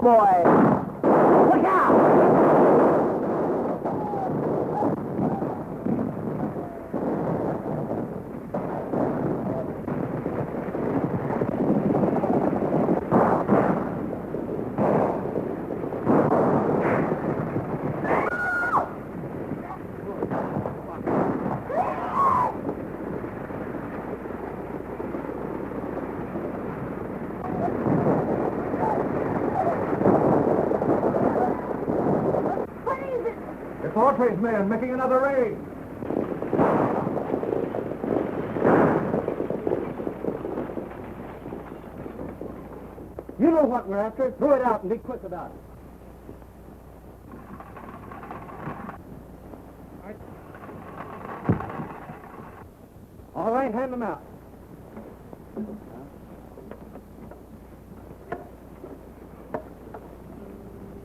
cowboy. Look out! Men making another raid. You know what we're after. Throw it out and be quick about it. All right, hand them out.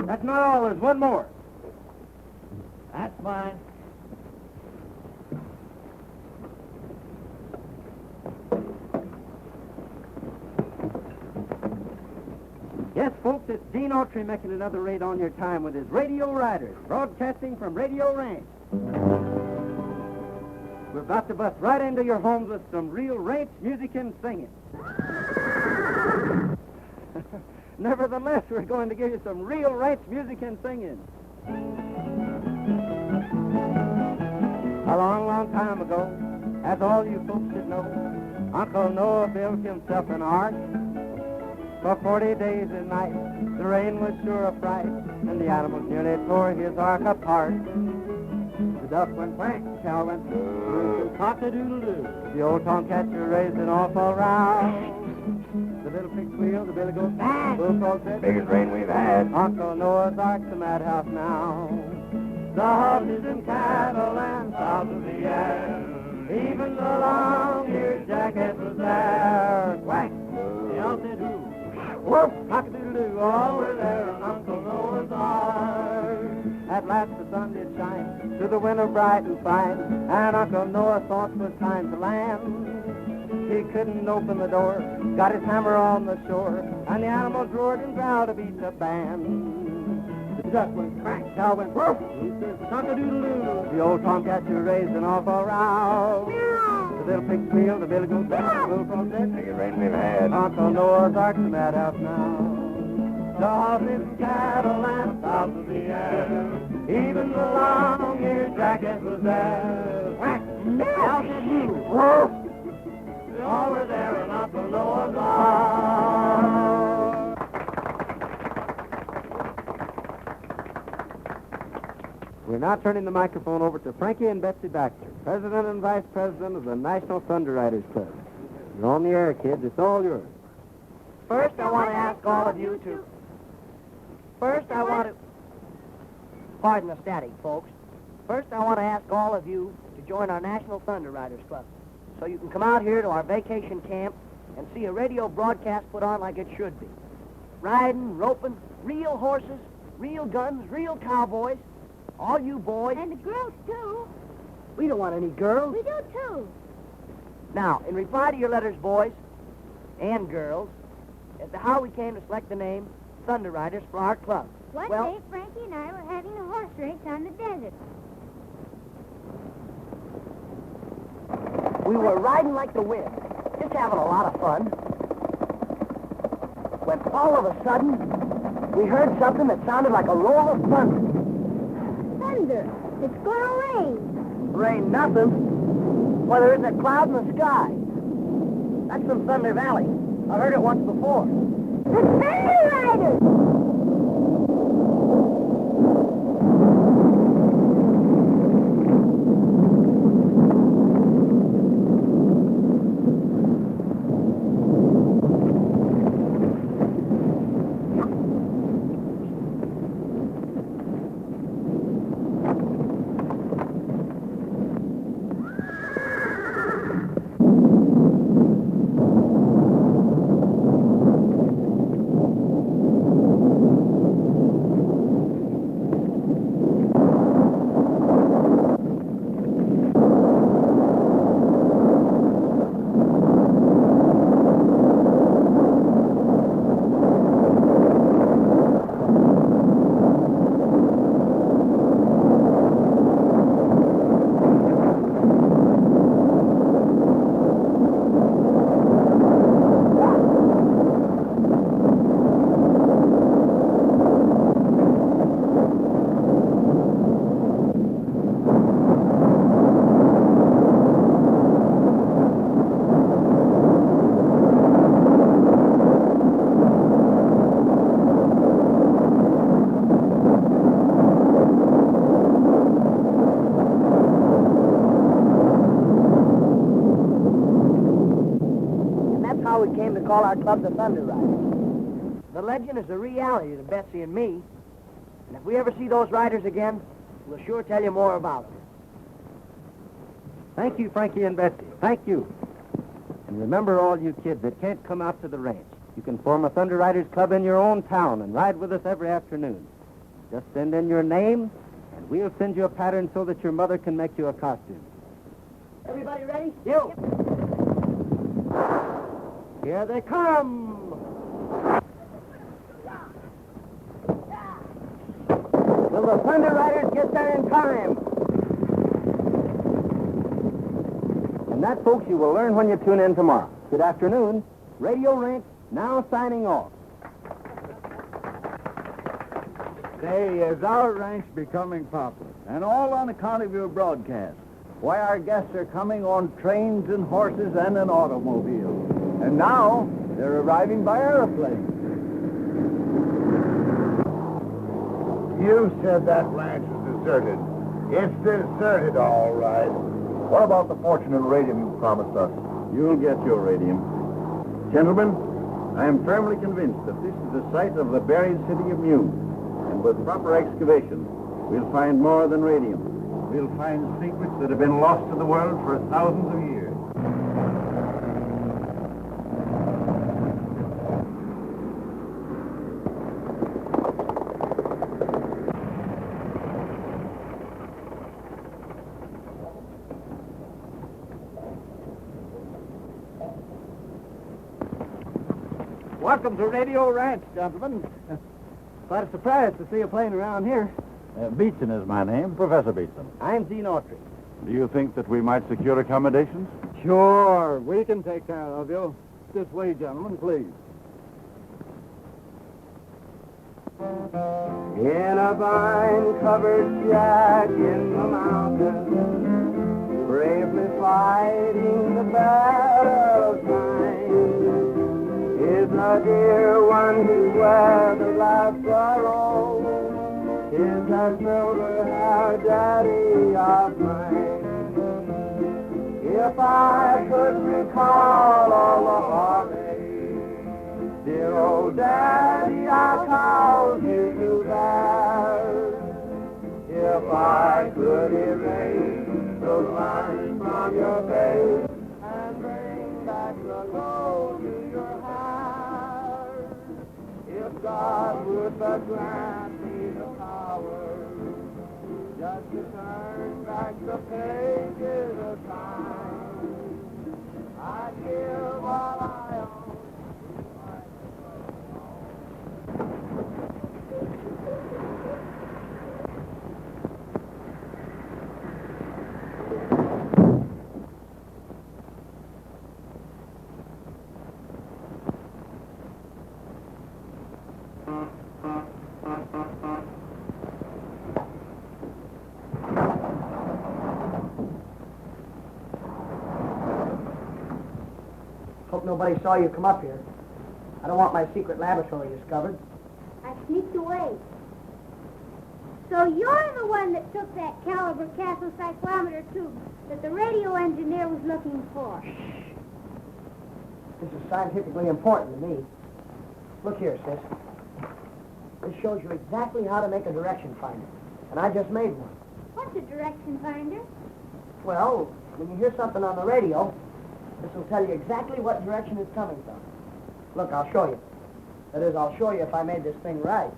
That's not all. There's one more. That's fine. Yes, folks, it's Dean Autry making another raid on your time with his Radio Riders, broadcasting from Radio Ranch. We're about to bust right into your homes with some real ranch music and singing. Nevertheless, we're going to give you some real ranch music and singing. A long, long time ago, as all you folks should know, Uncle Noah built himself an ark. For 40 days and nights, the rain was sure a fright, and the animals nearly tore his ark apart. The duck went quack, the cow went cock-a-doodle-doo. The old tomcatcher raised an awful row. The little pig squealed, the billy goat bang, the bullfrog said, biggest rain we've had. Uncle Noah's ark's a madhouse now. The horses and cattle and fowls of the air, even the long-eared jackass was there. Quack, the owl said who? Whoop, cock-a-doodle-doo, all were there on Uncle Noah's ark. At last the sun did shine through the window bright and fine, and Uncle Noah thought it was time to land. He couldn't open the door, got his hammer on the shore, and the animals roared and growled to beat the band. The duck went crack, cow went woof, he says cock-a-doodle-doo. The old tomcatcher raised an awful row. The little pig squealed, the billy goat bang, the bullfrog said, biggest rain we've had. Uncle Noah's ark's a madhouse now. The horses, cattle, and fowls of the air, even the long-eared jackass was there. Quack, cow said who? Woof. They all were there in Uncle Noah's ark. We're now turning the microphone over to Frankie and Betsy Baxter, President and Vice President of the National Thunder Riders Club. You're on the air, kids. It's all yours. First, I want to ask all of you to... Pardon the static, folks. First, I want to ask all of you to join our National Thunder Riders Club, so you can come out here to our vacation camp and see a radio broadcast put on like it should be. Riding, roping, real horses, real guns, real cowboys. All you boys. And the girls, too. We don't want any girls. We do, too. Now, in reply to your letters, boys and girls, as to how we came to select the name Thunder Riders for our club. One day, Frankie and I were having a horse race on the desert. We were riding like the wind, just having a lot of fun, when all of a sudden, we heard something that sounded like a roll of thunder. Thunder. It's going to rain. Rain nothing. Well, there isn't a cloud in the sky. That's from Thunder Valley. I've heard it once before. The Thunder Riders! call our club the Thunder Riders. The legend is a reality to Betsy and me. And if we ever see those riders again, we'll sure tell you more about them. Thank you, Frankie and Betsy. Thank you. And remember, all you kids that can't come out to the ranch, you can form a Thunder Riders Club in your own town and ride with us every afternoon. Just send in your name, and we'll send you a pattern so that your mother can make you a costume. Everybody ready? You! Here they come! Will the Thunder Riders get there in time? And that, folks, you will learn when you tune in tomorrow. Good afternoon. Radio Ranch now signing off. Say, is our ranch becoming popular? And all on account of your broadcast. Why, our guests are coming on trains and horses and in automobiles. And now, they're arriving by airplane. You said that ranch is deserted. It's deserted, all right. What about the fortunate radium you promised us? You'll get your radium. Gentlemen, I am firmly convinced that this is the site of the buried city of Mew. And with proper excavation, we'll find more than radium. We'll find secrets that have been lost to the world for thousands of years. Welcome to Radio Ranch, gentlemen. Quite a surprise to see you playing around here. Beetson is my name, Professor Beetson. I'm Gene Autry. Do you think that we might secure accommodations? Sure, we can take care of you. This way, gentlemen, please. In a vine-covered shack in the mountains, bravely fighting the battle of time, is a dear one who weathered life's sorrow. Is that silver-haired daddy of mine. If I could recall all the heartache, dear old daddy, I called you to bear. If I could erase those lines from your face and bring back the glow to your heart, if God would but grant me the power just to turn back the pages of time, I'd give all I own. Hope nobody saw you come up here. I don't want my secret laboratory discovered. I sneaked away. So you're the one that took that caliber Castle cyclometer tube that the radio engineer was looking for. This is scientifically important to me. Look here, sis. This shows you exactly how to make a direction finder. And I just made one. What's a direction finder? Well, when you hear something on the radio, this will tell you exactly what direction it's coming from. Look, I'll show you. That is, I'll show you if I made this thing right.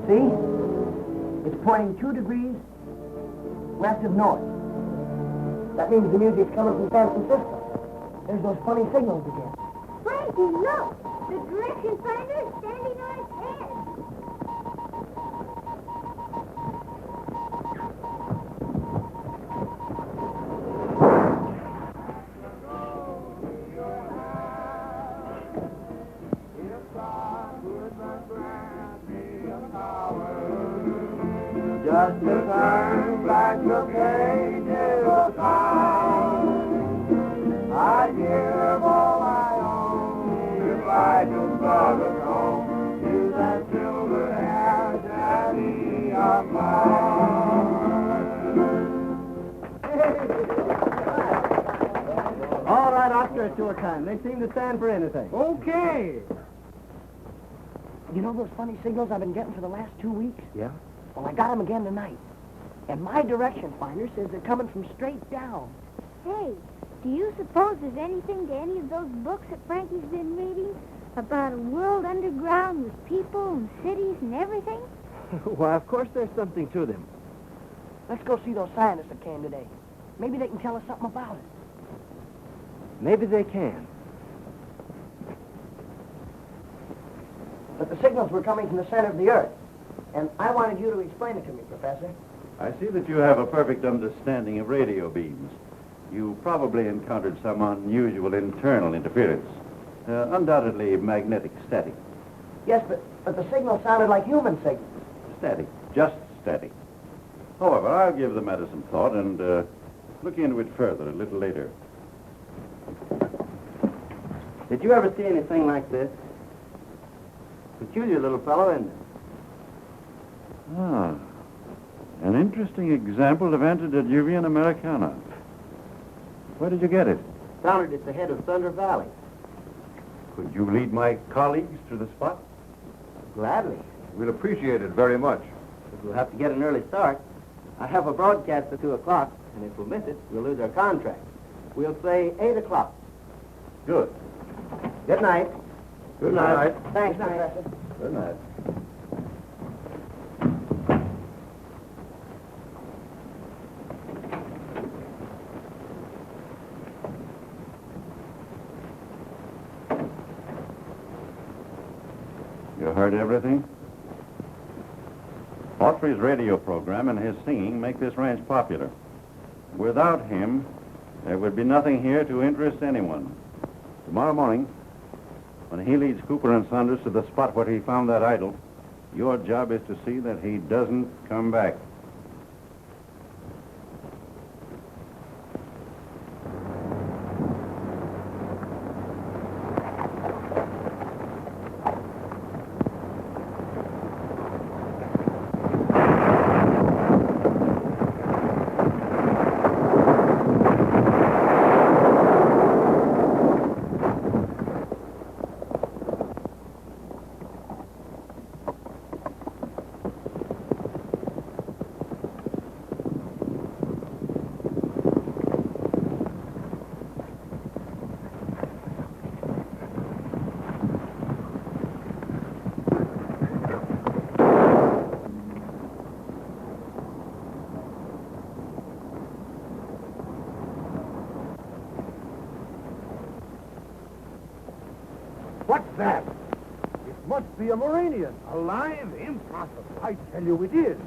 See? It's pointing 2 degrees west of north. That means the music's coming from San Francisco. There's those funny signals again. Frankie, look! The direction finder is standing on its head. Just to turn back the pages of time, I'd give all I own if I could start a home to that that Oscar at tour time. They seem to stand for anything. Okay. You know those funny signals I've been getting for the last 2 weeks? Yeah? Well, I got them again tonight. And my direction finder says they're coming from straight down. Hey, do you suppose there's anything to any of those books that Frankie's been reading? About a world underground with people and cities and everything? Why, of course there's something to them. Let's go see those scientists that came today. Maybe they can tell us something about it. Maybe they can. But the signals were coming from the center of the Earth. And I wanted you to explain it to me, Professor. I see that you have a perfect understanding of radio beams. You probably encountered some unusual internal interference. Undoubtedly magnetic static. Yes, but the signal sounded like human signals. Static. Just static. However, I'll give the matter some thought and look into it further a little later. Did you ever see anything like this? Peculiar little fellow, isn't it? Ah. An interesting example of antediluvian Americana. Where did you get it? Found it at the head of Thunder Valley. Could you lead my colleagues to the spot? Gladly. We'll appreciate it very much. But we'll have to get an early start. I have a broadcast at 2 o'clock, and if we miss it, we'll lose our contract. We'll say 8 o'clock. Good. Good night. Good night. Thanks, Good night. Professor. Good night. You heard everything? Autry's radio program and his singing make this ranch popular. Without him, there would be nothing here to interest anyone. Tomorrow morning, when he leads Cooper and Saunders to the spot where he found that idol, your job is to see that he doesn't come back. What's that? It must be a Moranian. Alive? Impossible. I tell you it is.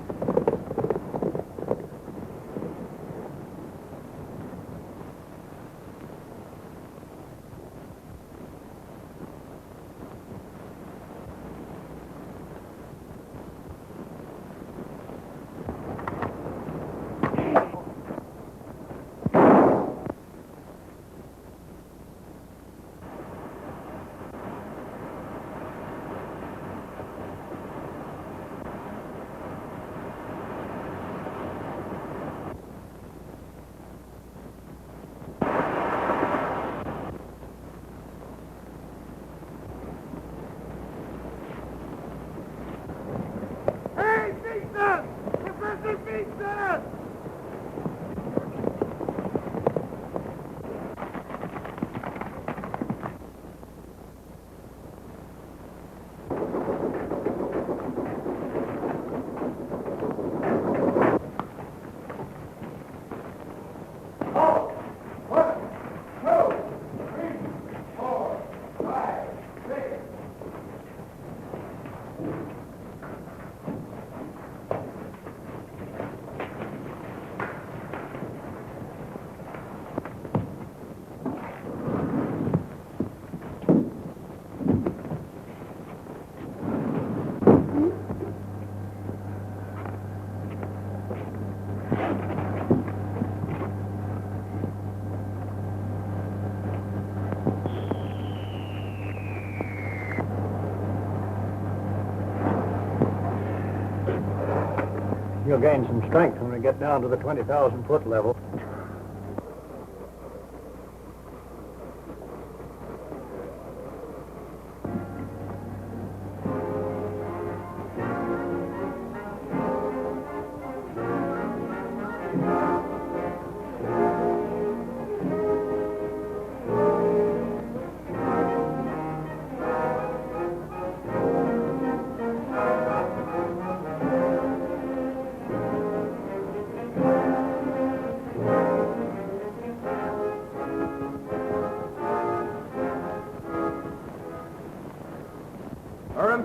You'll gain some strength when we get down to the 20,000-foot level.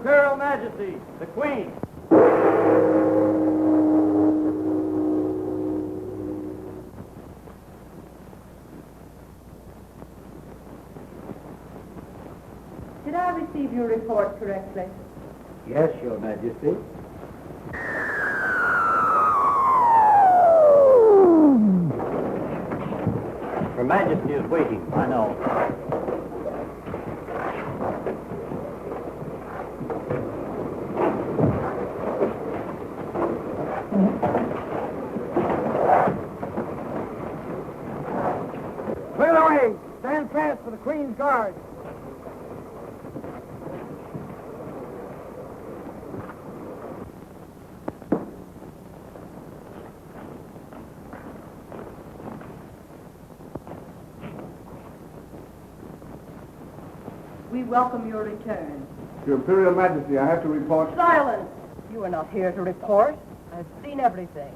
Imperial Majesty, the Queen. Did I receive your report correctly? Yes, Your Majesty. Her Majesty is waiting. I know. Clear the way. Stand fast for the Queen's Guard. We welcome your return. Your Imperial Majesty, I have to report... Silence! You are not here to report. I've seen everything.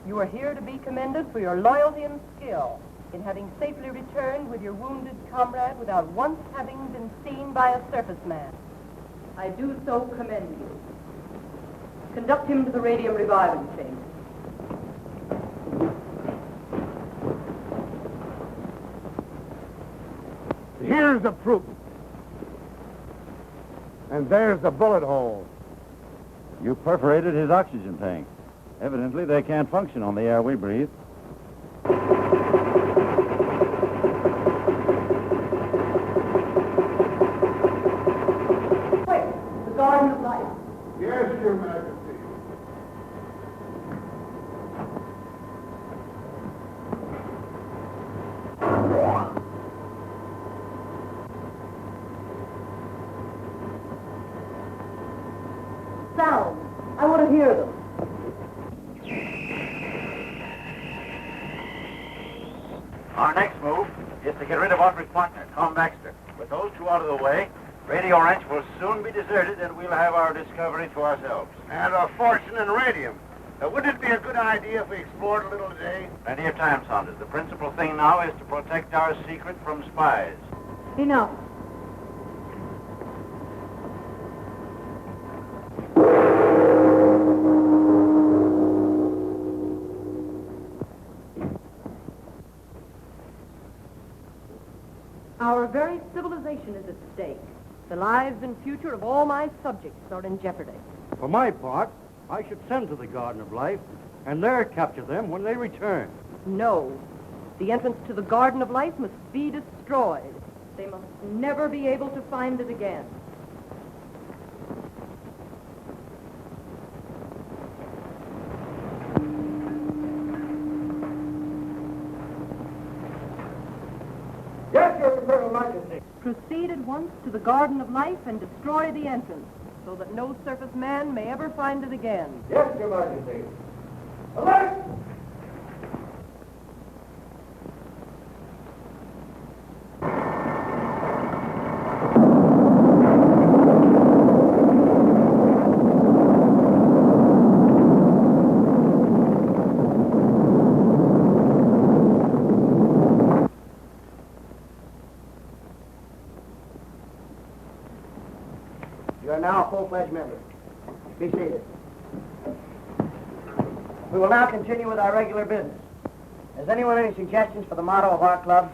You are here to be commended for your loyalty and skill in having safely returned with your wounded comrade without once having been seen by a surface man. I do so commend you. Conduct him to the radium reviving chamber. Here's the proof. And there's the bullet hole. You perforated his oxygen tank. Evidently, they can't function on the air we breathe. Quick, the Garden of Life. Yes, Your Majesty. Sounds. I want to hear them. Our next move is to get rid of Audrey's partner, Tom Baxter. With those two out of the way, Radio Ranch will soon be deserted and we'll have our discovery to ourselves. And a fortune in radium. Wouldn't it be a good idea if we explored a little today? Plenty of time, Saunders. The principal thing now is to protect our secret from spies. Enough. Our very civilization is at stake. The lives and future of all my subjects are in jeopardy. For my part, I should send to the Garden of Life and there capture them when they return. No. The entrance to the Garden of Life must be destroyed. They must never be able to find it again. Yes, Your Imperial Majesty. Proceed at once to the Garden of Life and destroy the entrance, so that no surface man may ever find it again. Yes, Your Majesty. Alert! You are now a full-fledged member. Be seated. We will now continue with our regular business. Has anyone any suggestions for the motto of our club?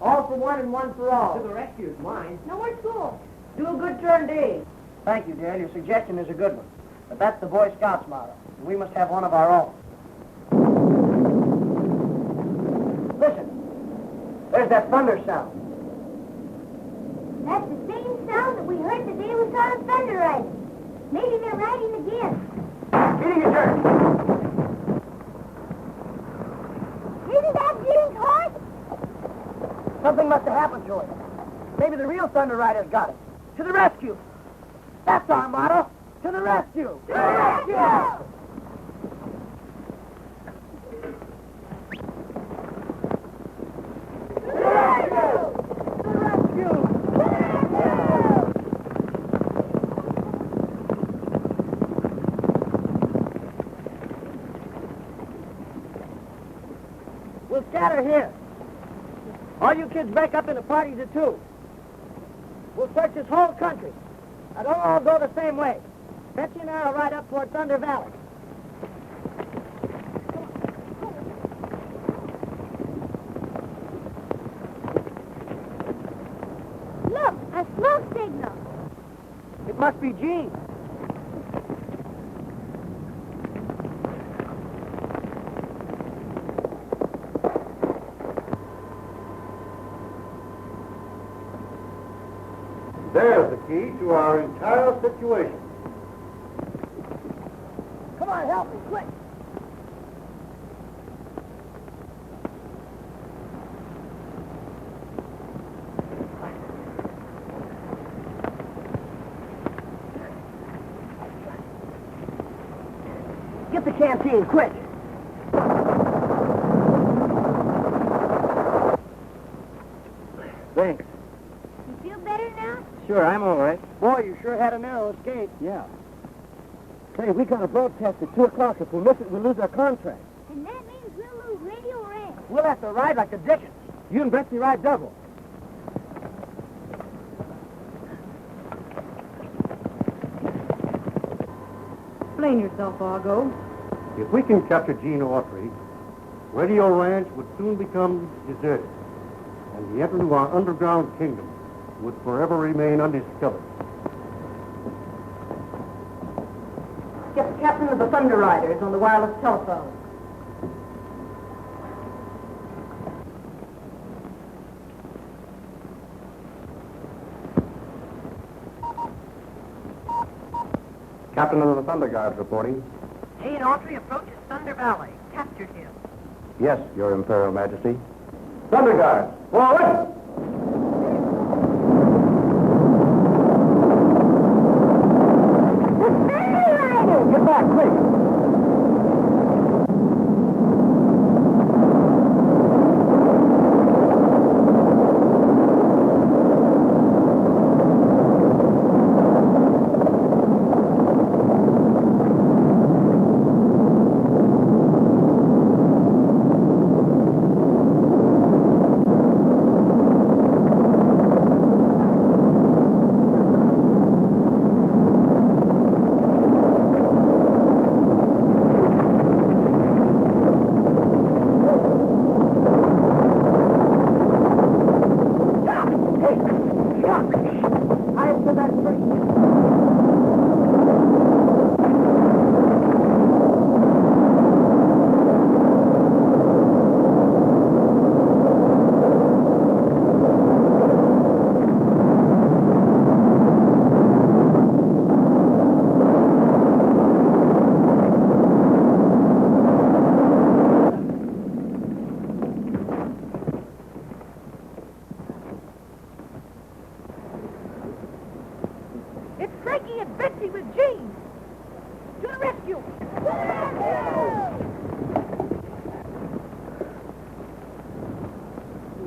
All for one and one for all. To the rescue is mine. No more school. Do a good turn, Dave. Thank you, Dale. Your suggestion is a good one. But that's the Boy Scouts motto. And we must have one of our own. Listen. There's that thunder sound. That's the same sound that we heard the day we saw the thunder riding. Maybe they're riding again. Getting your turn. Isn't that June's horse? Something must have happened to it. Maybe the real Thunder Rider's got it. To the rescue. That's our motto. To the rescue. To the rescue! To the rescue. We'll scatter here. All you kids break up into parties of two. We'll search this whole country. Now, don't all go the same way. Betsy and I will ride up toward Thunder Valley. Look, a smoke signal. It must be Gene. There's the key to our entire situation. Come on, help me, quick. Get the canteen, quick. Thanks. You feel better now? Sure, I'm all right. Boy, you sure had a narrow escape. Yeah. Say, we got a broadcast at 2 o'clock. If we miss it, we'll lose our contract. And that means we'll lose radio ranch. We'll have to ride like the Dickens. You and Betsy ride double. Explain yourself, Argo. If we can capture Gene Autry, Radio Ranch would soon become deserted, and the entrance to our underground kingdom would forever remain undiscovered. Get the captain of the Thunder Riders on the wireless telephone. Captain of the Thunder Guards reporting. Gene Autry approaches Thunder Valley. Captured him. Yes, Your Imperial Majesty. Thunder Guards, forward! Get back, quick.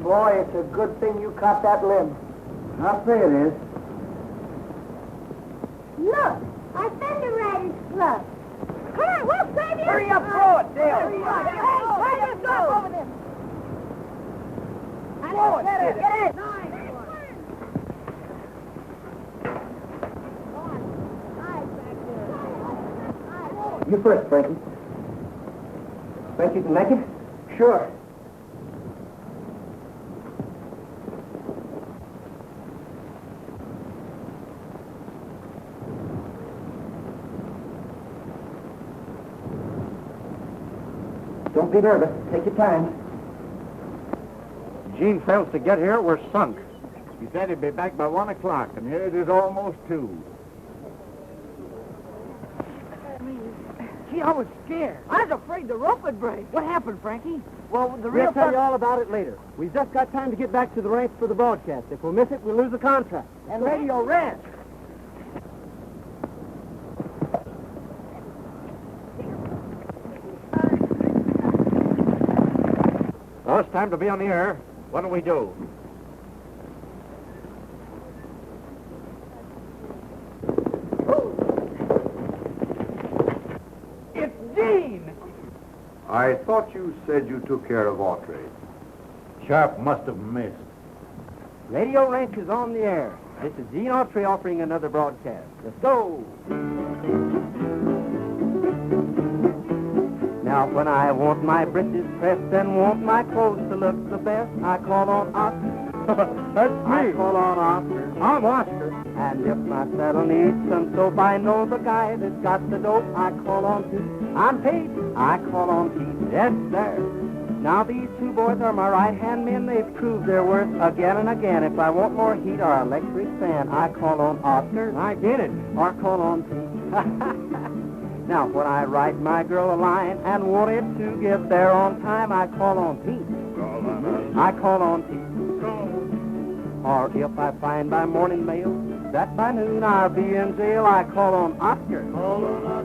Boy, it's a good thing you caught that limb. I'll say it is. Look, our Thunder Riders Club. Come on, we'll grab you. Hurry up, throw it, Dale. Hurry up. Hey, let's go over there. Throw it, Get it. You first, Frankie. Think you can make it? Sure. Don't be nervous. Take your time. Gene fails to get here, we're sunk. He said he'd be back by 1 o'clock, and here it is almost 2. Gee, I was scared. I was afraid the rope would break. What happened, Frankie? Well, the We'll real tell you all about it later. We've just got time to get back to the ranch for the broadcast. If we miss it, we'll lose the contract. and Radio Ranch. Well, it's time to be on the air. What do we do? It's Gene. I thought you said you took care of Autry. Sharp must have missed. Radio Ranch is on the air. This is Gene Autry offering another broadcast. Let's go! Now, when I want my breeches pressed and want my clothes to look the best, I call on Oscar. That's me. I call on Oscar. I'm Oscar. And if my saddle needs some soap, I know the guy that's got the dope. I call on Pete. I'm Pete. I call on Pete. Yes, sir. Now, these two boys are my right-hand men. They've proved their worth again and again. If I want more heat or electric fan, I call on Oscar. I get it. Or call on Pete. Now, when I write my girl a line and want it to get there on time, I call on Pete. I call on Pete. Or if I find by morning mail that by noon I'll be in jail, I call on Oscar.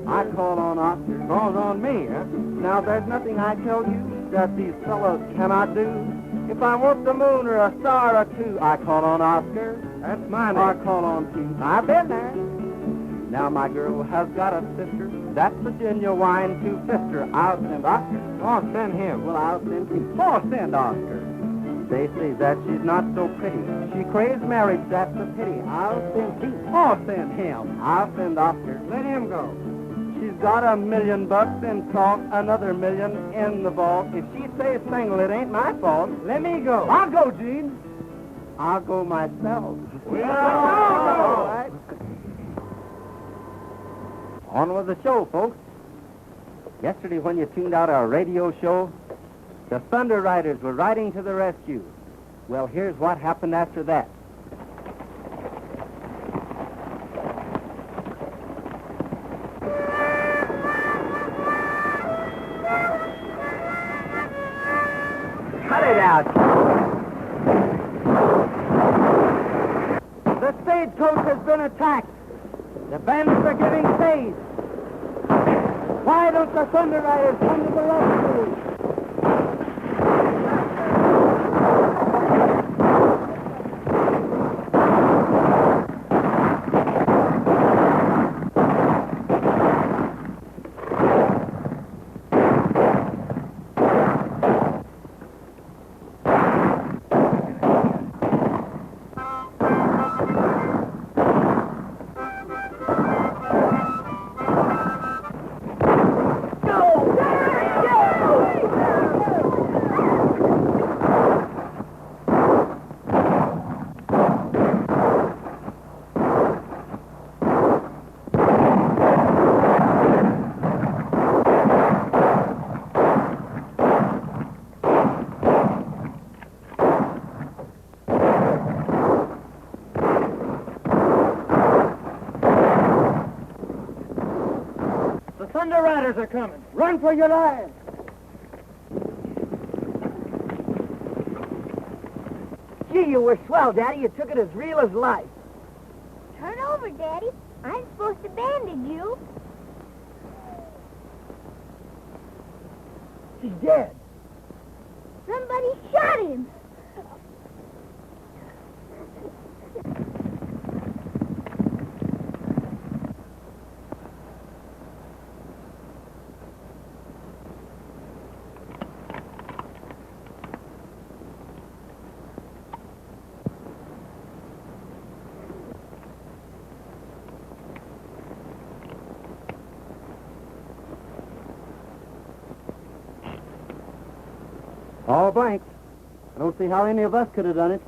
I call on Oscar. Calls on me, huh? Now, there's nothing I tell you that these fellows cannot do. If I want the moon or a star or two, I call on Oscar. That's my Or name. call on Pete. I've been there. Now, my girl has got a sister. That's Virginia wine to sister. I'll send Oscar. Oh, send him. Well, I'll send Pete. Oh, send Oscar. They say that she's not so pretty. She craves marriage, that's a pity. I'll send Pete. Oh, send him. I'll send Oscar. Let him go. She's got $1 million in salt, another $1 million in the vault. If she stays single, it ain't my fault. Let me go. I'll go, Gene. I'll go myself. Well, All right. On with the show, folks. Yesterday, when you tuned out our radio show, the Thunder Riders were riding to the rescue. Well, here's what happened after that. Cut it out. The stagecoach has been attacked. The bandits are getting seized. Why don't the Thunder Riders come to the rescue? Thunder Riders are coming. Run for your lives! Gee, you were swell, Daddy. You took it as real as life. Turn over, Daddy. I'm supposed to bandage you. She's dead. Somebody shot him. All blanks. I don't see how any of us could have done it.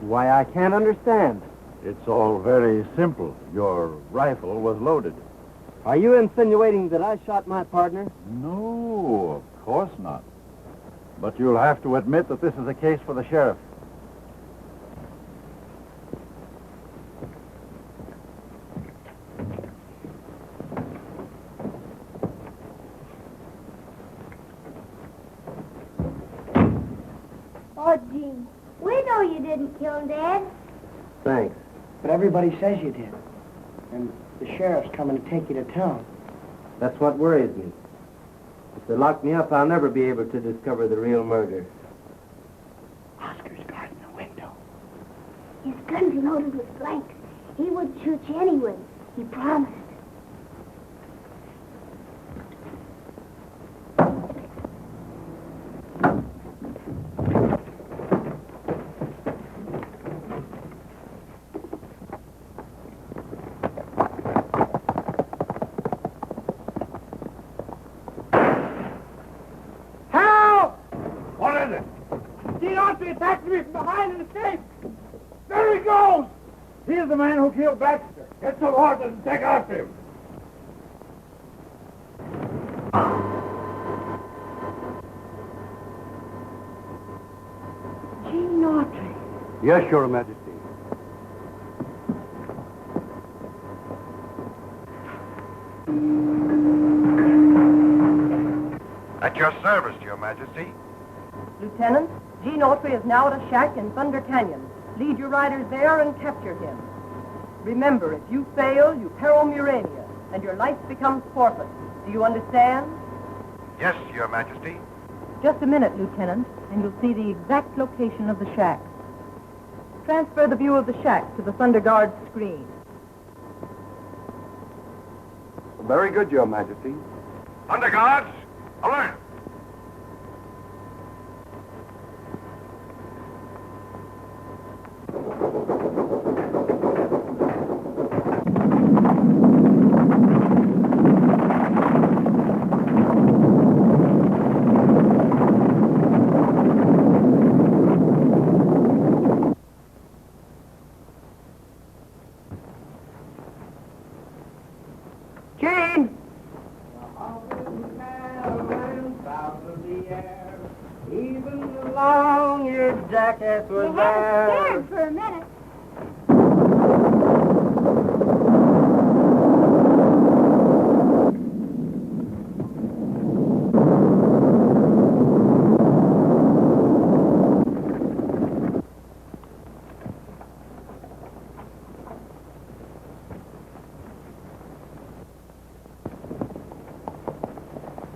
Why, I can't understand. It's all very simple. Your rifle was loaded. Are you insinuating that I shot my partner? No, of course not. But you'll have to admit that this is a case for the sheriff. Oh, Gene, we know you didn't kill him, Dad. Thanks. But everybody says you did. And the sheriff's coming to take you to town. That's what worries me. If they lock me up, I'll never be able to discover the real murder. Oscar's guarding the window. His gun's loaded with blanks. He would shoot you anyway. He promised. The man who killed Baxter. Get some horses and take after him. Gene Autry. Yes, Your Majesty. At your service, Your Majesty. Lieutenant, Gene Autry is now at a shack in Thunder Canyon. Lead your riders there and capture him. Remember, if you fail, you peril Murania, and your life becomes forfeit. Do you understand? Yes, Your Majesty. Just a minute, Lieutenant, and you'll see the exact location of the shack. Transfer the view of the shack to the Thunder Guard screen. Very good, Your Majesty. Under guards, alert! Jackass was You there. had us scared for a minute.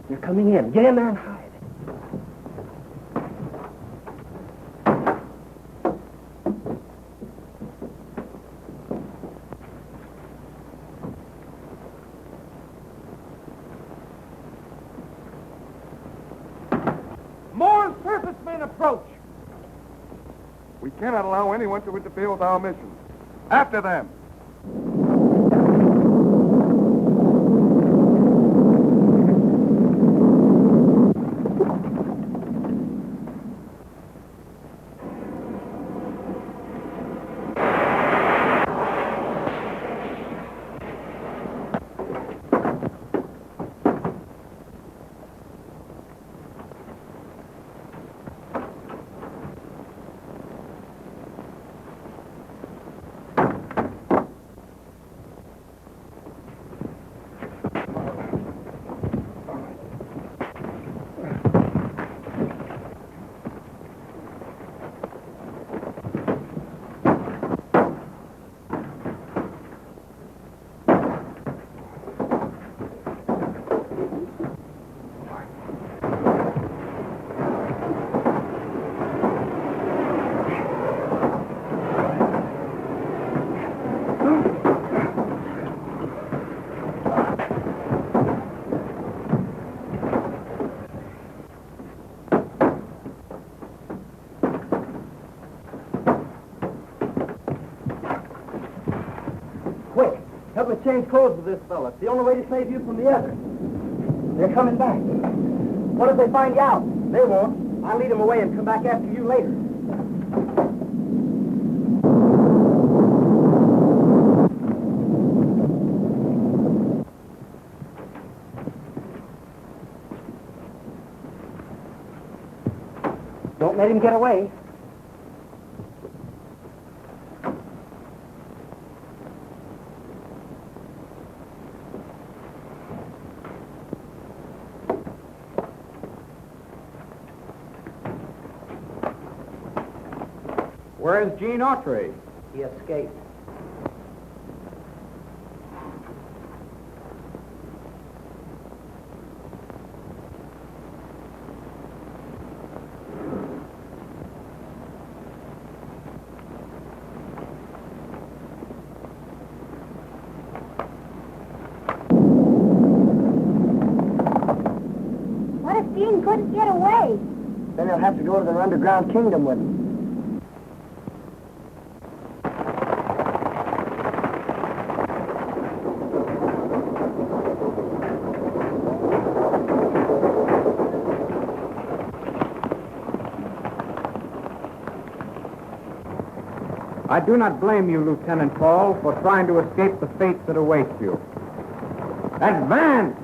You're coming in. Get in there and hide. More surface men approach. We cannot allow anyone to interfere with our mission. After them. Help me change clothes with this fella. It's the only way to save you from the others. They're coming back. What if they find you out? They won't. I'll lead them away and come back after you later. Don't let him get away. Where's Gene Autry? He escaped. couldn't get away. Then they'll have to go to their underground kingdom with them. I do not blame you, Lieutenant Paul, for trying to escape the fate that awaits you. Advance!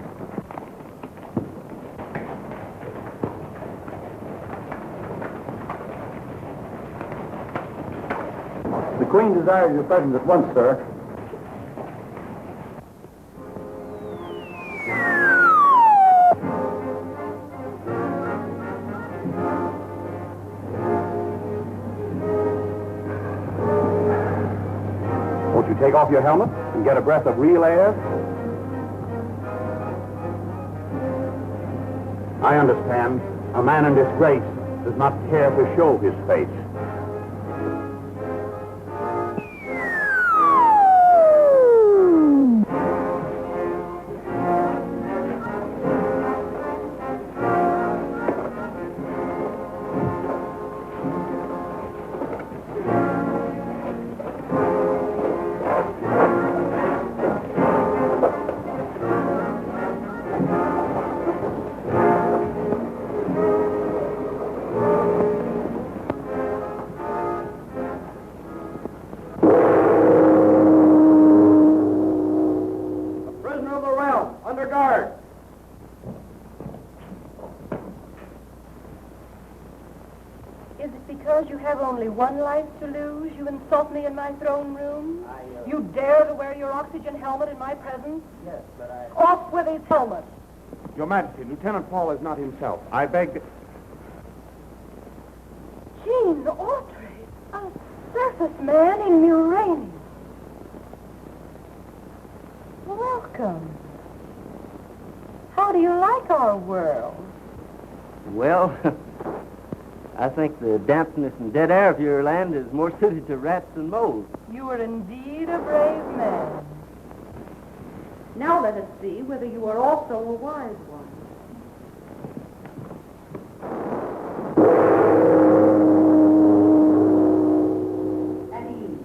The Queen desires your presence at once, sir. Won't you take off your helmet and get a breath of real air? I understand. A man in disgrace does not care to show his face. Is it because you have only one life to lose you insult me in my throne room? You dare to wear your oxygen helmet in my presence? Yes, but I... Off with his helmet! Your Majesty, Lieutenant Paul is not himself. I beg... Gene Autry, a surface man in Uranium. Welcome. How do you like our world? Well, I think the dampness and dead air of your land is more suited to rats than moles. You are indeed a brave man. Now let us see whether you are also a wise one. At ease.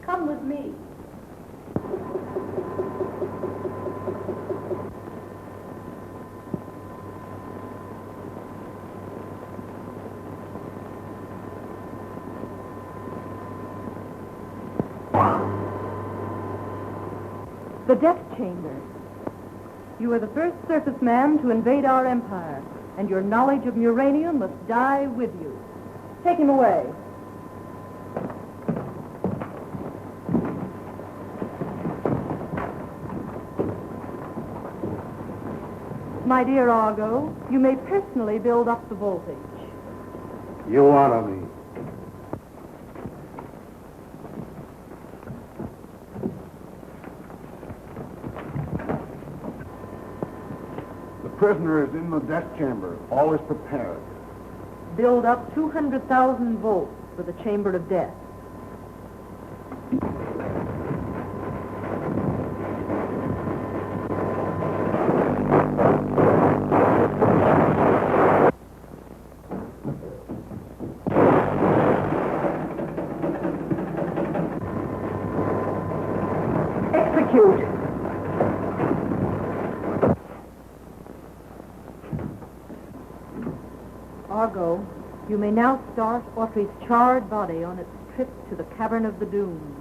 Come with me. The death chamber. You are the first surface man to invade our empire, and your knowledge of uranium must die with you. Take him away. My dear Argo, you may personally build up the voltage. You honor me. The prisoner is in the death chamber. All is prepared. Build up 200,000 volts for the chamber of death. Execute. Argo, you may now start Autry's charred body on its trip to the cavern of the doomed.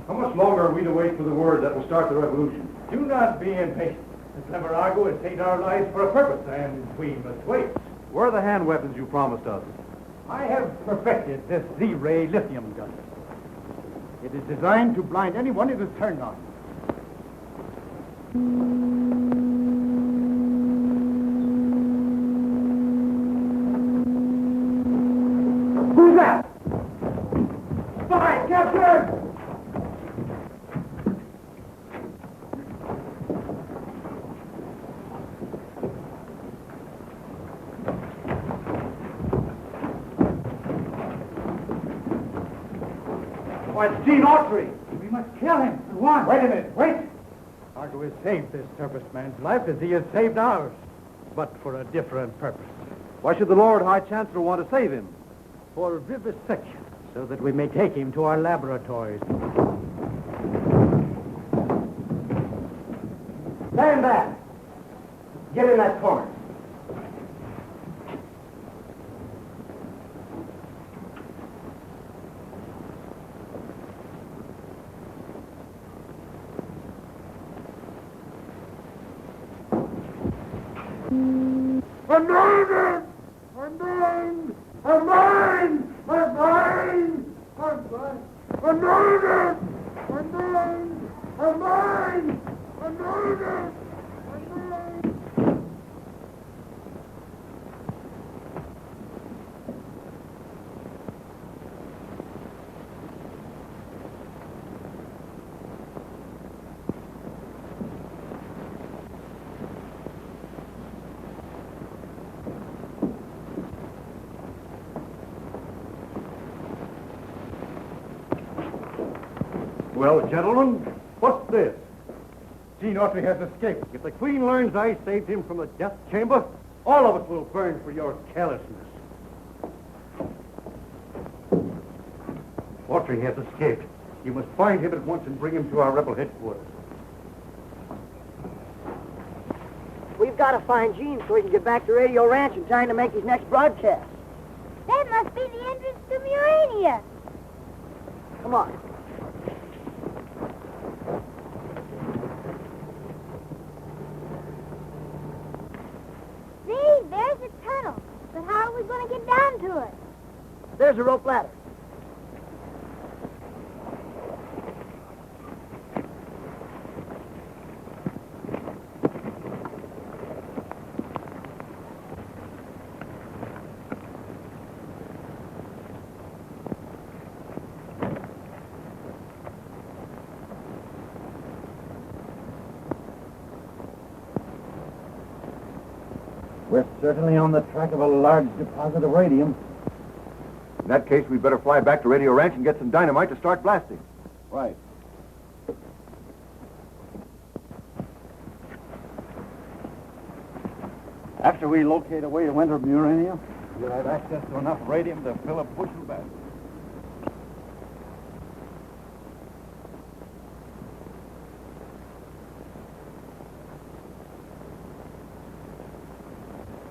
How much longer are we to wait for the word that will start the revolution? Do not be impatient. The clever Argo has taken our lives for a purpose, and we must wait. Where are the hand weapons you promised us? I have perfected this Z-ray lithium gun. It is designed to blind anyone it is turned on. Who's that? Spy captured! Why, it's Gene Autry. We must kill him at once. Wait a minute. Wait. Argo has saved this surface man's life as he has saved ours, but for a different purpose. Why should the Lord High Chancellor want to save him? For vivisection, so that we may take him to our laboratories. Stand back. Get in that corner. I'm mine! I'm mine! I'm mine! I'm mine! I'm mine! I'm mine! I'm mine! I'm mine! I'm mine! I'm mine! Well, gentlemen, what's this? Gene Autry has escaped. If the Queen learns I saved him from the death chamber, all of us will burn for your carelessness. Autry has escaped. You must find him at once and bring him to our rebel headquarters. We've got to find Gene so he can get back to Radio Ranch in time to make his next broadcast. That must be the entrance to Murania. Come on. See, there's a tunnel. But how are we going to get down to it? There's a rope ladder. We're certainly on the track of a large deposit of radium. In that case, we'd better fly back to Radio Ranch and get some dynamite to start blasting. Right. After we locate a way to enter Murania, You'll have access to enough radium to fill a bushel bag.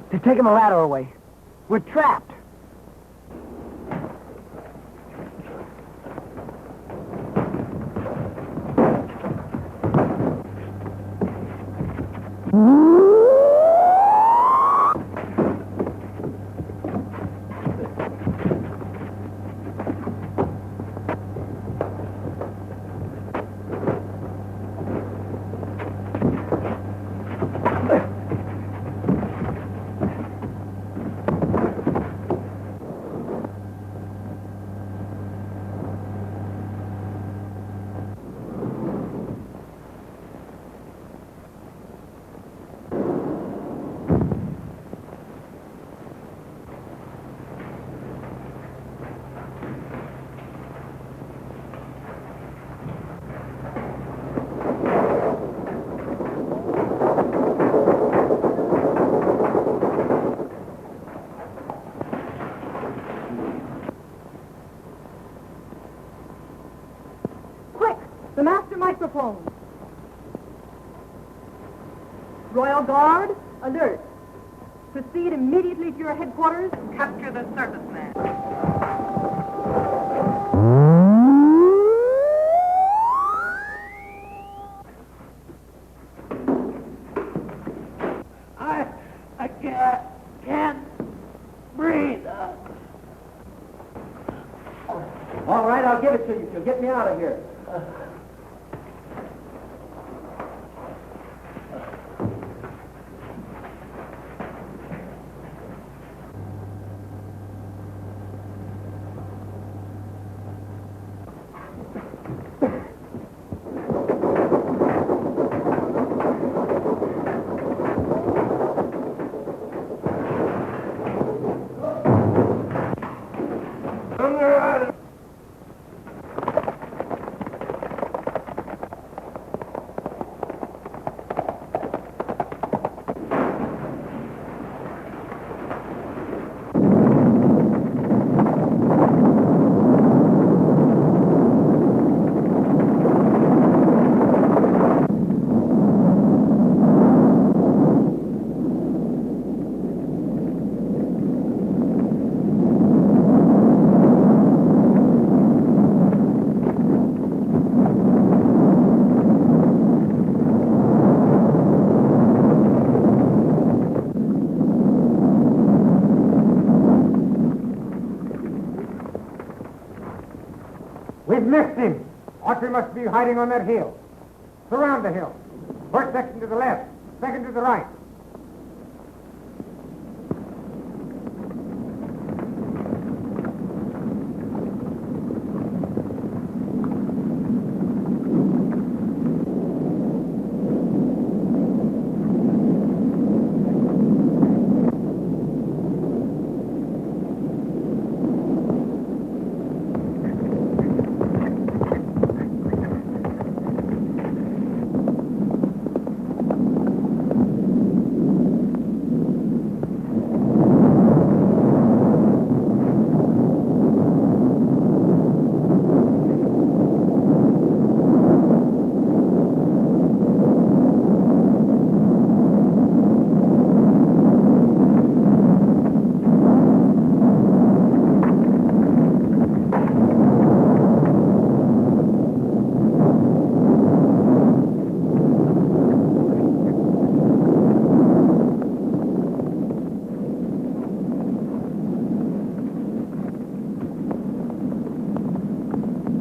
They're taking the ladder away. We're trapped. The master microphone. Royal Guard, alert. Proceed immediately to your headquarters. Capture the surface man. I can't breathe. All right, I'll give it to you. You'll get me out of here. missed him. Autry must be hiding on that hill. Surround the hill. First section to the left, second to the right.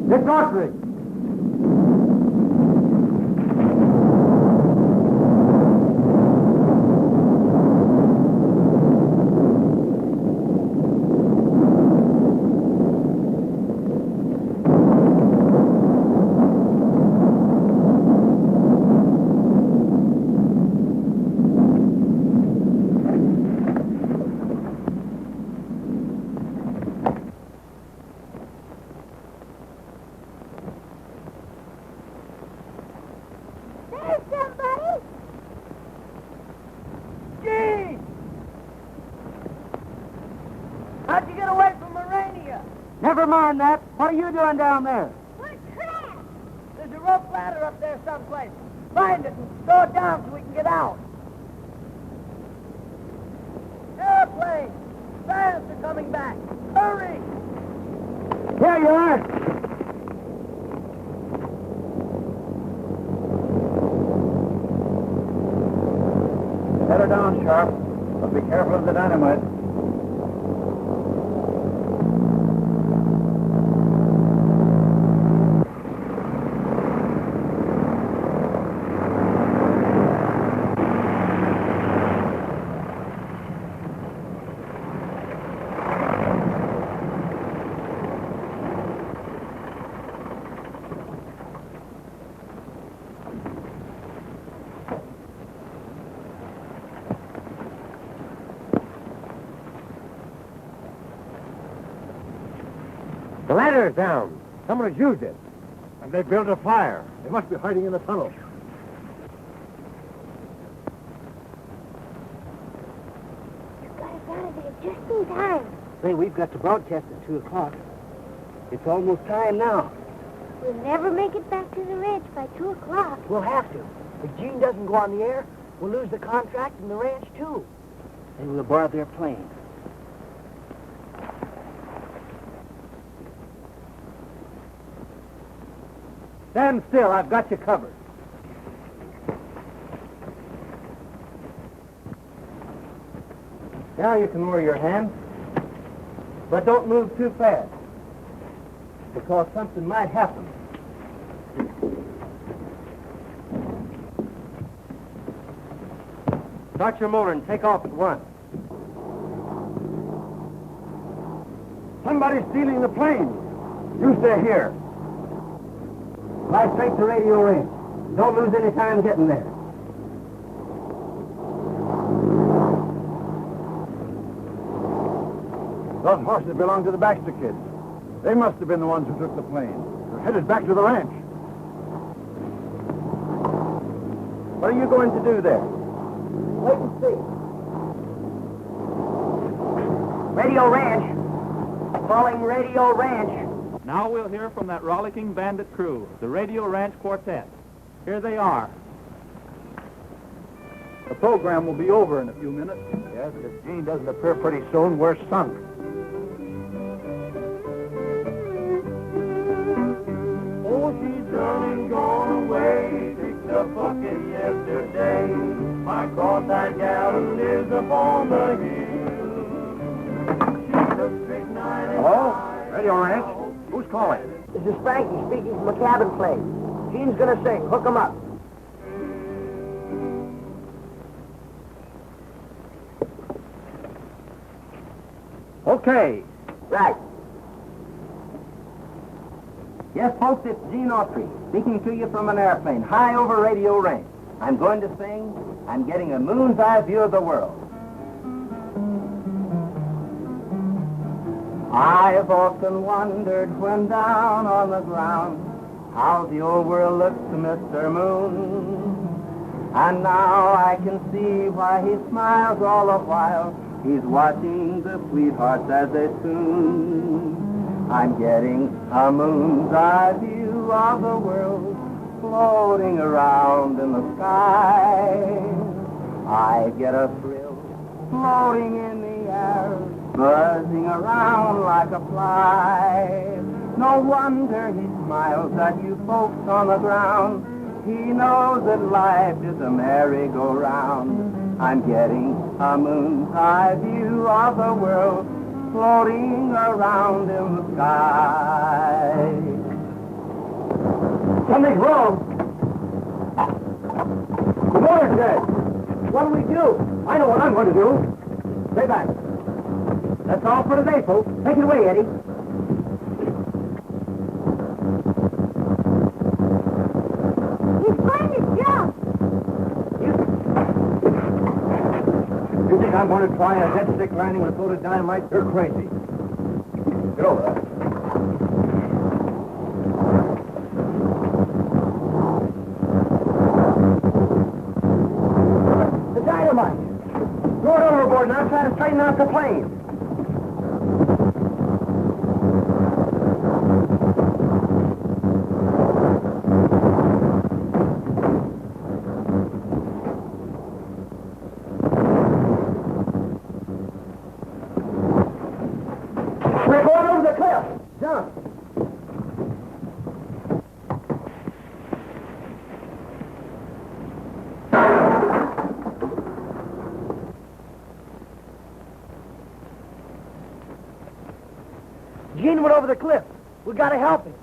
It's Autry. There's somebody. Gee! How'd you get away from Morania? Never mind that. What are you doing down there? We're trapped. There's a rope ladder up there someplace. Find it and throw it down so we can get out. Airplane! Science are coming back. Hurry! Here you are. Set her down, Sharp. But be careful of the dynamite. The ladder's down. Someone has used it. And they built a fire. They must be hiding in the tunnel. You got us out of there just in time. Say, we've got to broadcast at 2 o'clock. It's almost time now. We'll never make it back to the ranch by 2 o'clock. We'll have to. If Gene doesn't go on the air, we'll lose the contract and the ranch, too. They will aboard their plane. Stand still. I've got you covered. Now you can lower your hands. But don't move too fast. Because something might happen. Start your motor and take off at once. Somebody's stealing the plane. You stay here. Fly straight to radio range. Don't lose any time getting there. Those horses belong to the Baxter kids. They must have been the ones who took the plane. They're headed back to the ranch. What are you going to do there? Wait and see. Radio Ranch. Calling Radio Ranch. Now we'll hear from that rollicking bandit crew, the Radio Ranch Quartet. Here they are. The program will be over in a few minutes. Yes, if Gene doesn't appear pretty soon, we're sunk. Oh, she's done and gone away, picked up bucket yesterday. My cross-eyed gal lives up on the hill. She's a strychnine and Hello? Radio Ranch? Who's Who's calling? This is Frankie speaking from a cabin place. Gene's gonna sing. Hook 'em up. Okay. Right. Yes, folks, it's Gene Autry, speaking to you from an airplane, high over Radio Range. I'm going to sing, I'm getting a moon's eye view of the world. I've often wondered when down on the ground how the old world looks to Mr. Moon. And now I can see why he smiles all the while. He's watching the sweethearts as they tune. I'm getting a moon's eye view of the world floating around in the sky. I get a thrill floating in the air, buzzing around like a fly. No wonder he smiles at you folks on the ground. He knows that life is a merry-go-round. I'm getting a moon's eye view of the world floating around in the sky. Something's wrong. The motor's dead. What'll we do? I know what I'm going to do. Stay back. That's all for today, folks. Take it away, Eddie. He's going to jump. You think I'm going to try a dead stick landing with a load of dynamite? You're crazy. Get over there. The dynamite. Throw it overboard now. Try to straighten out the plane. We're going over the cliff. Jump. Gene went over the cliff. We gotta help him.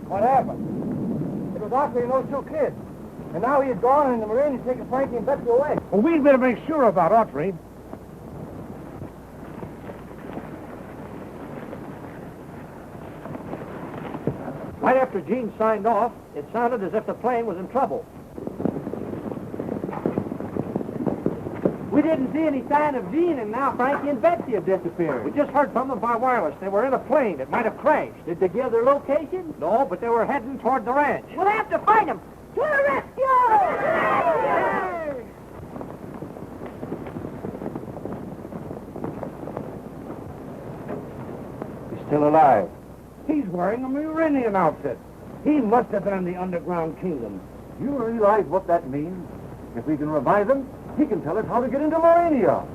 What happened? It was Autry and those two kids. And now he's gone and the Marine has taken Frankie and Betsy away. Well, we'd better make sure about Autry. Right after Gene signed off, it sounded as if the plane was in trouble. We didn't see any sign of Gene, and now Frankie and Betsy have disappeared. We just heard from them by wireless. They were in a plane that might have crashed. Did they give their location? No, but they were heading toward the ranch. We'll have to find him. To the rescue! He's still alive. He's wearing a Murinian outfit. He must have been in the underground kingdom. You realize what that means? If we can revive him, he can tell us how to get into Morania.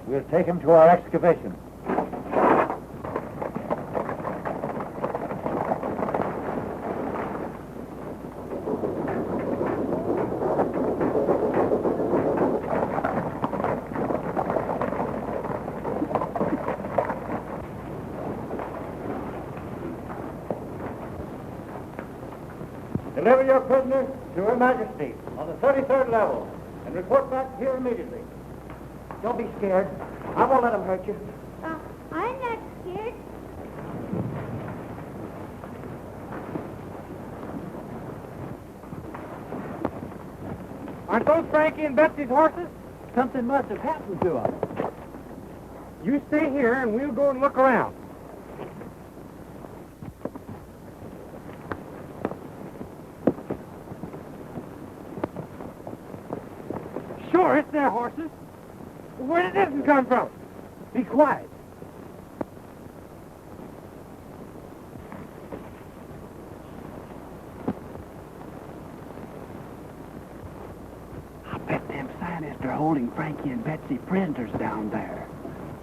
We'll take him to our excavation. Deliver your prisoner to Her Majesty on the 33rd level and report back here immediately. Don't be scared. I won't let him hurt you. I'm not scared. Aren't those Frankie and Betsy's horses? Something must have happened to him. You stay here and we'll go and look around. Sure, it's their horses. Where did this one come from? Be quiet. holding Frankie and Betsy prisoners down there.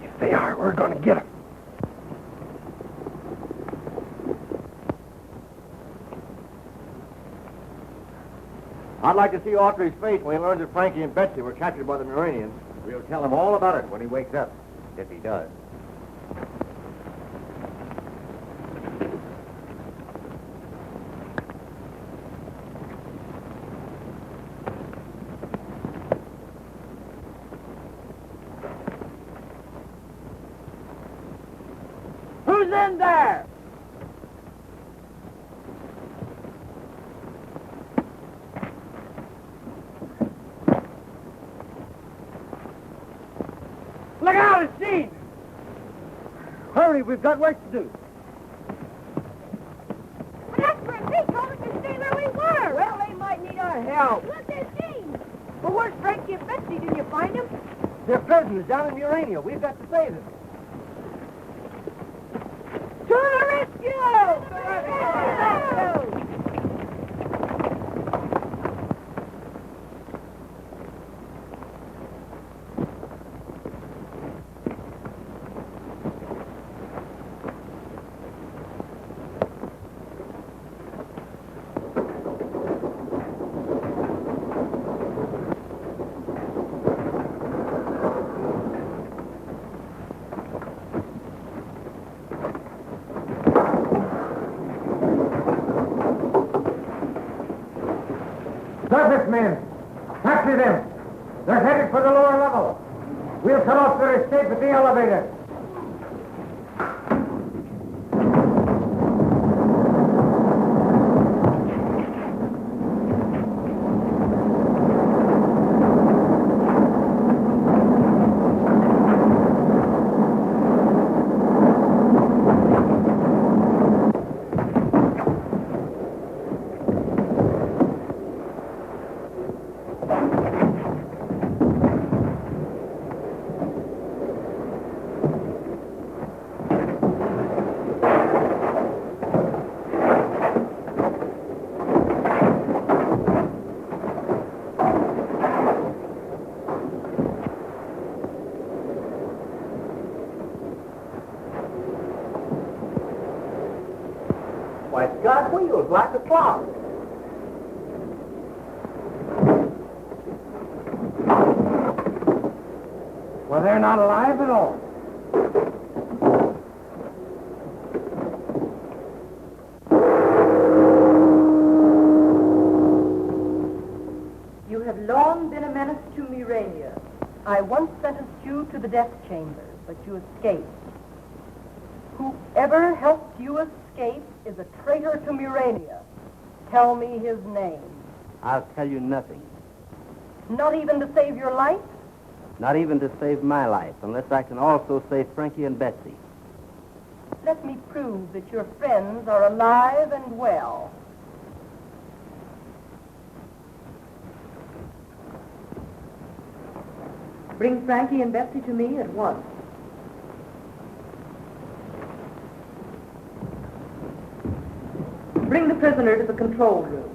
If they are, we're going to get them. I'd like to see Autry's face when he learns that Frankie and Betsy were captured by the Muranians. We'll tell him all about it when he wakes up, if he does. Who's in there? Look out, it's Gene! Hurry, we've got work to do. But that's for me. Told us to stay where we were. Well, they might need our help. Look, there's Gene. Well, where's Frankie and Betsy? Didn't you find them? They're prisoners down in Urania. We've got to save them. To the rescue! To the rescue! Surface men, capture them. They're headed for the lower level. We'll cut off their escape at the elevator. Why, it's got wheels like a clock. Well, they're not alive at all. You have long been a menace to Murania. I once sentenced you to the death chamber, but you escaped. Whoever helped you escape is a traitor to Murania. Tell me his name. I'll tell you nothing. Not even to save your life? Not even to save my life, unless I can also save Frankie and Betsy. Let me prove that your friends are alive and well. Bring Frankie and Betsy to me at once. Bring the prisoner to the control room.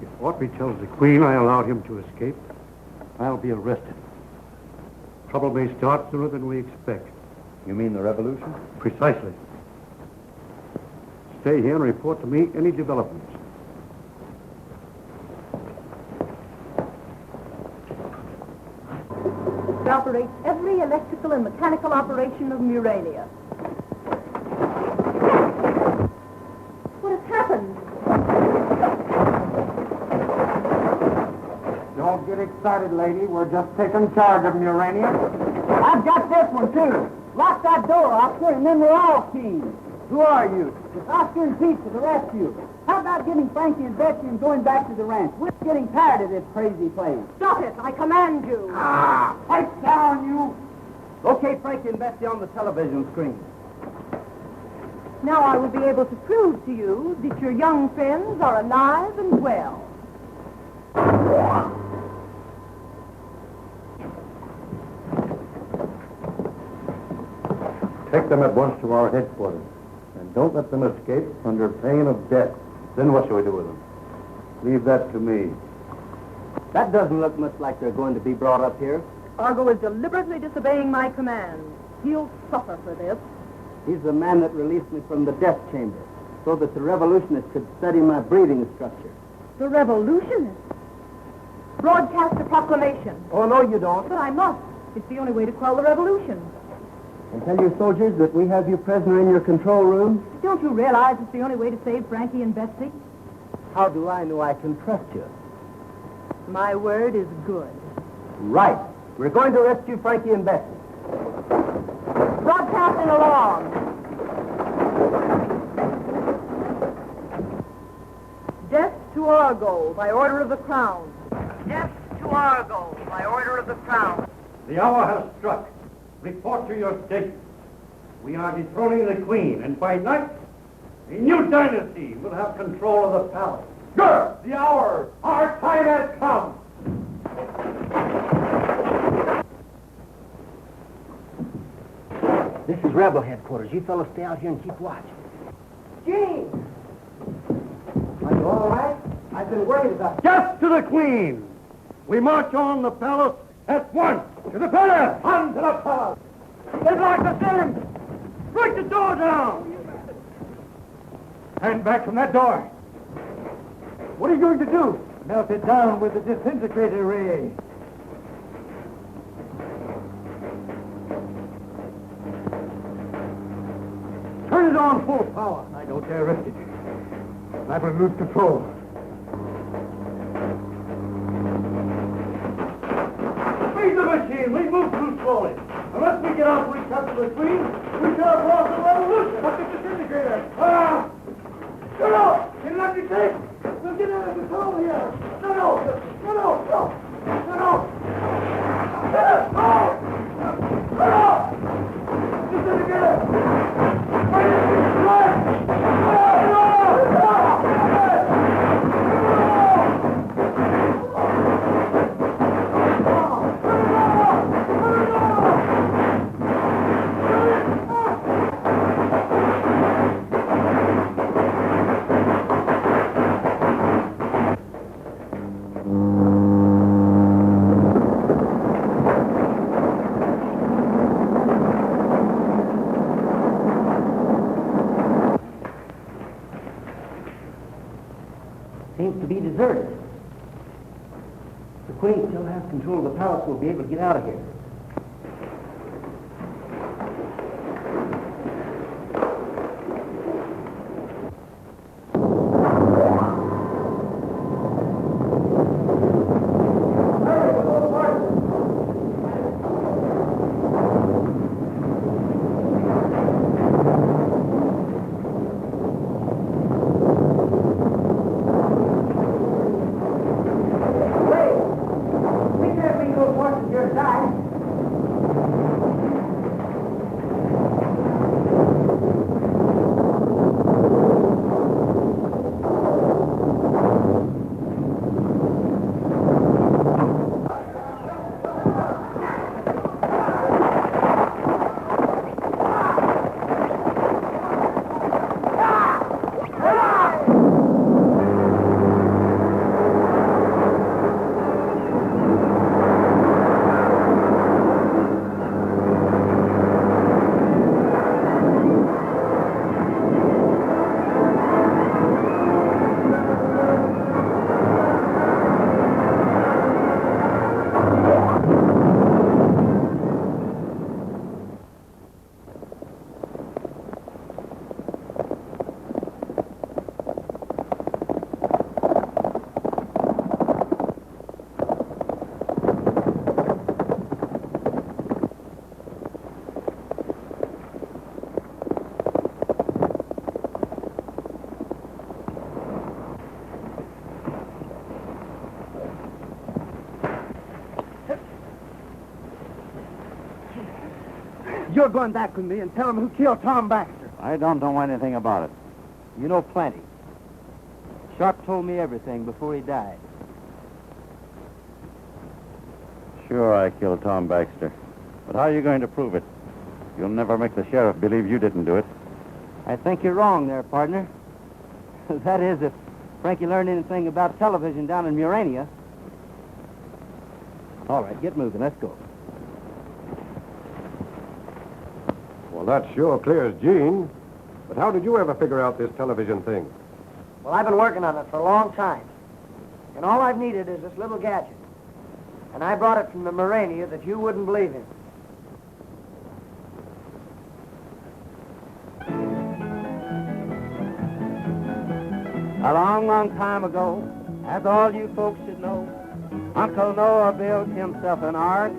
If Autry tells the Queen I allowed him to escape, I'll be arrested. Trouble may start sooner than we expect. You mean the revolution? Precisely. Stay here and report to me any developments. It operates every electrical and mechanical operation of Murania. What has happened? Don't get excited, lady. We're just taking charge of Murania. I've got this one, too. Lock that door, Oscar, and then we're all keen. Who are you? It's Oscar and Pete to the rescue. How about getting Frankie and Betsy and going back to the ranch? We're getting tired of this crazy place. Stop it! I command you! Pipe down, you! Okay, Frankie and Betsy on the television screen. Now I will be able to prove to you that your young friends are alive and well. Take them at once to our headquarters. And don't let them escape under pain of death. Then what shall we do with them? Leave that to me. That doesn't look much like they're going to be brought up here. Argo is deliberately disobeying my commands. He'll suffer for this. He's the man that released me from the death chamber, so that the revolutionists could study my breathing structure. The revolutionists? Broadcast a proclamation. Oh, no, you don't. But I must. It's the only way to quell the revolution. And tell your soldiers that we have you prisoner in your control room. Don't you realize it's the only way to save Frankie and Betsy? How do I know I can trust you? My word is good. Right. We're going to rescue Frankie and Betsy. Broadcasting along. Death to Argo by order of the Crown. Death to Argo by order of the Crown. The hour has struck. Report to your station. We are dethroning the Queen, and by night, a new dynasty will have control of the palace. Good! The hour! Our time has come! This is Rebel headquarters. You fellows stay out here and keep watch. Gene! Are you all right? I've been worried about you. Death to the Queen! We march on the palace at once! To the palace! On to the palace! They've locked us in! Break the door down! Stand back from that door! What are you going to do? Melt it down with the disintegrator ray. Turn it on full power. I don't dare risk it. I will lose control. Speed the machine. We move too slowly. Unless we get out and recapture the Queen, we shall have lost the revolution. What's the disintegrator? No, no! Can let me take? We'll get out of control here. No, no! No, no! No! No, no! No! No! Disintegrator! Seems to be deserted. The Queen still has control of the palace. We'll be able to get out of here. You're going back with me and tell him who killed Tom Baxter. I don't know anything about it. You know plenty. Sharp told me everything before he died. Sure, I killed Tom Baxter. But how are you going to prove it? You'll never make the sheriff believe you didn't do it. I think you're wrong there, partner. That is, if Frankie learned anything about television down in Murania. All right, get moving. Let's go. Well, that sure clears Gene. But how did you ever figure out this television thing? Well, I've been working on it for a long time. And all I've needed is this little gadget. And I brought it from the Murania that you wouldn't believe in. A long, long time ago, as all you folks should know, Uncle Noah built himself an ark.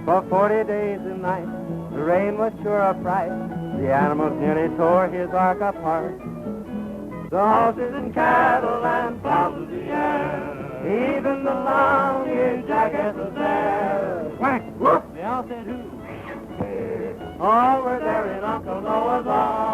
For 40 days and nights, the rain was sure a fright. The animals nearly tore his ark apart. The horses and cattle and fowls of the air, even the long-eared jackass was there. Quack! Whoop! They all said who? All were there in Uncle Noah's ark.